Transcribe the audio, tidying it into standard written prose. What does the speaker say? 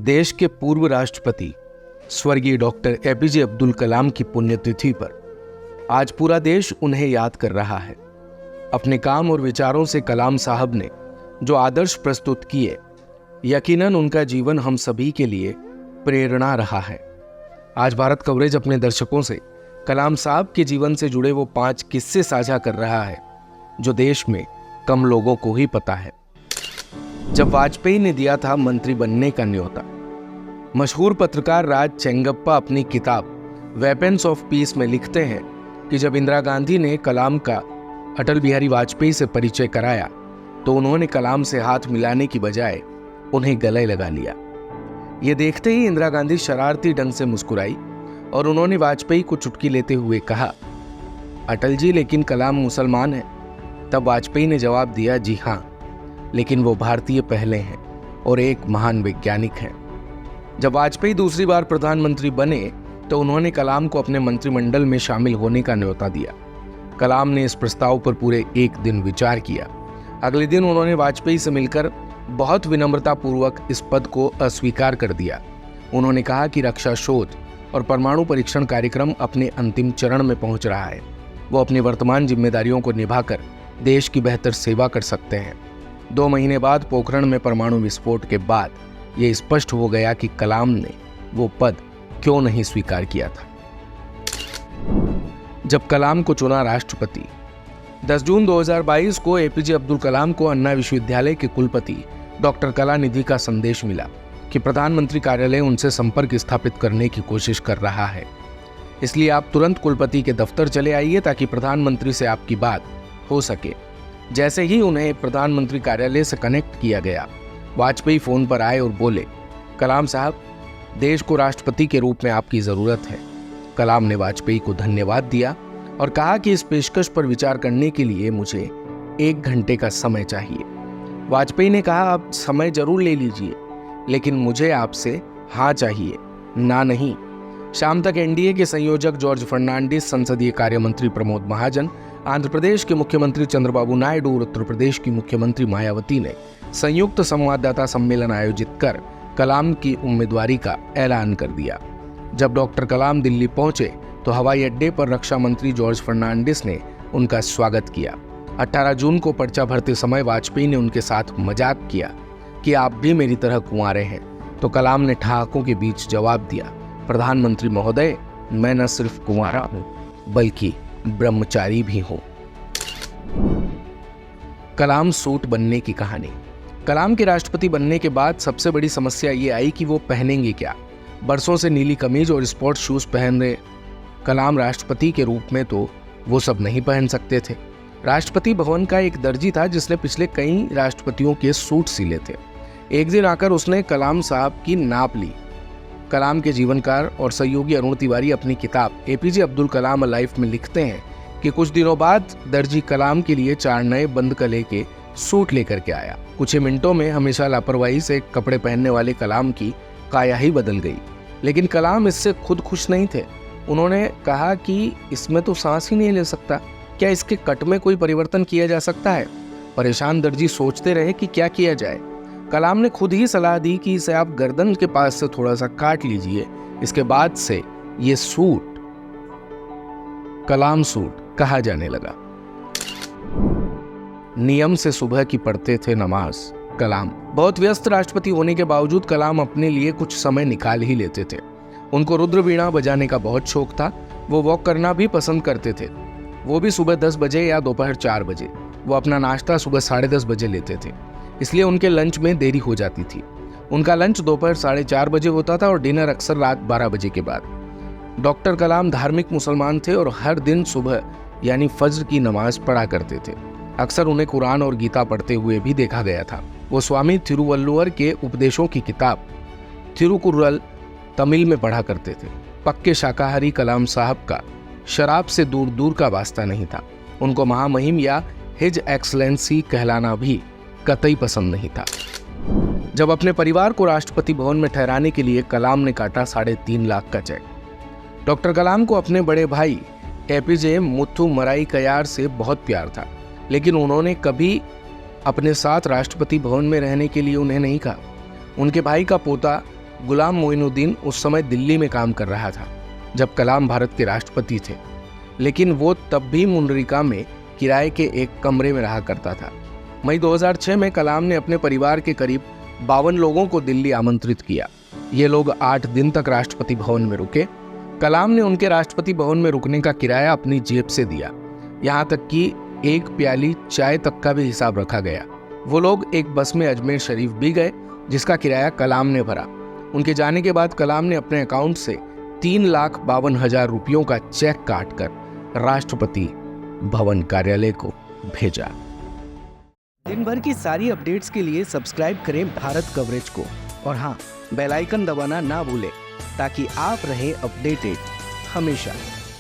देश के पूर्व राष्ट्रपति स्वर्गीय डॉक्टर एपीजे अब्दुल कलाम की पुण्यतिथि पर आज पूरा देश उन्हें याद कर रहा है। अपने काम और विचारों से कलाम साहब ने जो आदर्श प्रस्तुत किए, यकीनन उनका जीवन हम सभी के लिए प्रेरणा रहा है। आज भारत कवरेज अपने दर्शकों से कलाम साहब के जीवन से जुड़े वो 5 किस्से साझा कर रहा है जो देश में कम लोगों को ही पता है। जब वाजपेयी ने दिया था मंत्री बनने का न्योता, मशहूर पत्रकार राज चेंगप्पा अपनी किताब वेपन्स ऑफ पीस में लिखते हैं कि जब इंदिरा गांधी ने कलाम का अटल बिहारी वाजपेयी से परिचय कराया तो उन्होंने कलाम से हाथ मिलाने की बजाय उन्हें गले लगा लिया। ये देखते ही इंदिरा गांधी शरारती ढंग से मुस्कुराई और उन्होंने वाजपेयी को चुटकी लेते हुए कहा, अटल जी लेकिन कलाम मुसलमान है। तब वाजपेयी ने जवाब दिया, जी हाँ, लेकिन वो भारतीय पहले हैं और एक महान वैज्ञानिक हैं। जब वाजपेयी दूसरी बार प्रधानमंत्री बने तो उन्होंने कलाम को अपने मंत्रिमंडल में शामिल होने का न्योता दिया। कलाम ने इस प्रस्ताव पर पूरे 1 दिन विचार किया। अगले दिन उन्होंने वाजपेयी से मिलकर बहुत विनम्रतापूर्वक इस पद को अस्वीकार कर दिया। उन्होंने कहा कि रक्षा शोध और परमाणु परीक्षण कार्यक्रम अपने अंतिम चरण में पहुंच रहा है। वो अपनी वर्तमान जिम्मेदारियों को निभाकर देश की बेहतर सेवा कर सकते हैं। 2 महीने बाद पोखरण में परमाणु विस्फोट के बाद ये स्पष्ट हो गया कि कलाम ने वो पद क्यों नहीं स्वीकार किया था। जब कलाम को चुना राष्ट्रपति, 10 जून 2022 को एपीजे अब्दुल कलाम को अन्ना विश्वविद्यालय के कुलपति डॉक्टर कलानिधि का संदेश मिला कि प्रधानमंत्री कार्यालय उनसे संपर्क स्थापित करने की कोशिश कर रहा है, इसलिए आप तुरंत कुलपति के दफ्तर चले आइए ताकि प्रधानमंत्री से आपकी बात हो सके। जैसे ही उन्हें प्रधानमंत्री कार्यालय से कनेक्ट किया गया, वाजपेयी फोन पर आए और बोले, कलाम साहब, देश को राष्ट्रपति के रूप में आपकी जरूरत है। कलाम ने वाजपेयी को धन्यवाद दिया और कहा कि इस पेशकश पर विचार करने के लिए मुझे 1 घंटे का समय चाहिए। वाजपेयी ने कहा, आप समय जरूर ले लीजिए, लेकिन मुझे आपसे हाँ चाहिए, ना नहीं। शाम तक एनडीए के संयोजक जॉर्ज फर्नांडिस, संसदीय कार्य मंत्री प्रमोद महाजन, आंध्र प्रदेश के मुख्यमंत्री चंद्रबाबू नायडू और उत्तर प्रदेश की मुख्यमंत्री मायावती ने संयुक्त संवाददाता सम्मेलन आयोजित कर कलाम की उम्मीदवारी का ऐलान कर दिया। जब डॉक्टर कलाम दिल्ली पहुंचे तो हवाई अड्डे पर रक्षा मंत्री जॉर्ज फर्नांडिस ने उनका स्वागत किया। 18 जून को पर्चा भरते समय वाजपेयी ने उनके साथ मजाक किया कि आप भी मेरी तरह कुंवारे हैं, तो कलाम ने ठहाकों के बीच जवाब दिया, प्रधानमंत्री महोदय, मैं न सिर्फ कुंवारा हूं बल्कि ब्रह्मचारी भी हूं। कलाम सूट बनने की कहानी। कलाम के राष्ट्रपति बनने के बाद सबसे बड़ी समस्या ये आई कि वो पहनेंगे क्या। बरसों से नीली कमीज और स्पोर्ट्स शूज पहन रहे कलाम राष्ट्रपति के रूप में तो वो सब नहीं पहन सकते थे। राष्ट्रपति भवन का एक दर्जी था जिसने पिछले कई राष्ट्रपतियों के सूट सिले थे। एक दिन आकर उसने कलाम साहब की नाप ली। कलाम के जीवनकार और सहयोगी अरुण तिवारी अपनी किताब एपीजे अब्दुल कलाम लाइफ में लिखते हैं कि कुछ दिनों बाद दर्जी कलाम के लिए 4 नए बंद गले के सूट लेकर के आया। कुछ ही मिनटों में हमेशा लापरवाही से कपड़े पहनने वाले कलाम की काया ही बदल गई। लेकिन कलाम इससे खुद खुश नहीं थे। उन्होंने कहा कि इसमें तो सांस ही नहीं ले सकता, क्या इसके कट में कोई परिवर्तन किया जा सकता है। परेशान दर्जी सोचते रहे कि क्या किया जाए। कलाम ने खुद ही सलाह दी कि इसे आप गर्दन के पास से थोड़ा सा काट लीजिए। इसके बाद से ये सूट कलाम सूट कहा जाने लगा। नियम से सुबह की पढ़ते थे नमाज कलाम। बहुत व्यस्त राष्ट्रपति होने के बावजूद कलाम अपने लिए कुछ समय निकाल ही लेते थे। उनको रुद्र वीणा बजाने का बहुत शौक था। वो वॉक करना भी पसंद करते थे, वो भी सुबह 10 बजे या दोपहर 4 बजे। वो अपना नाश्ता सुबह 10:30 बजे लेते थे, इसलिए उनके लंच में देरी हो जाती थी। उनका लंच दोपहर 4:30 बजे होता था और डिनर अक्सर रात 12 बजे के बाद। डॉक्टर कलाम धार्मिक मुसलमान थे और हर दिन सुबह यानी फज्र की नमाज पढ़ा करते थे। अक्सर उन्हें कुरान और गीता पढ़ते हुए भी देखा गया था। वो स्वामी थिरुवल्लुवर के उपदेशों की किताब थिरुकुर्रल तमिल में पढ़ा करते थे। पक्के शाकाहारी कलाम साहब का शराब से दूर दूर का वास्ता नहीं था। उनको महामहिम या हिज एक्सलेंसी कहलाना भी कतई पसंद नहीं था। जब अपने परिवार को राष्ट्रपति भवन में ठहराने के लिए कलाम ने काटा 3.5 लाख का चेक। डॉक्टर कलाम को अपने बड़े भाई एपीजे मुथुमराई कयार से बहुत प्यार था, लेकिन उन्होंने कभी अपने साथ राष्ट्रपति भवन में रहने के लिए उन्हें नहीं कहा। उनके भाई का पोता गुलाम मोइनुद्दीन उस समय दिल्ली में काम कर रहा था जब कलाम भारत के राष्ट्रपति थे, लेकिन वो तब भी मुनरिका में किराए के एक कमरे में रहा करता था। मई 2006 में कलाम ने अपने परिवार के करीब 52 लोगों को दिल्ली आमंत्रित किया। ये लोग 8 दिन तक राष्ट्रपति भवन में रुके। कलाम ने उनके राष्ट्रपति भवन में रुकने का किराया अपनी जेब से दिया, यहाँ तक कि एक प्याली चाय तक का भी हिसाब रखा गया। वो लोग एक बस में अजमेर शरीफ भी गए, जिसका किराया कलाम ने भरा। उनके जाने के बाद कलाम ने अपने अकाउंट से 3,52,000 रुपयों का चेक काटकर राष्ट्रपति भवन कार्यालय को भेजा। दिन भर की सारी अपडेट्स के लिए सब्सक्राइब करें भारत कवरेज को और हाँ, बेल आइकन दबाना ना भूलें ताकि आप रहे अपडेटेड हमेशा।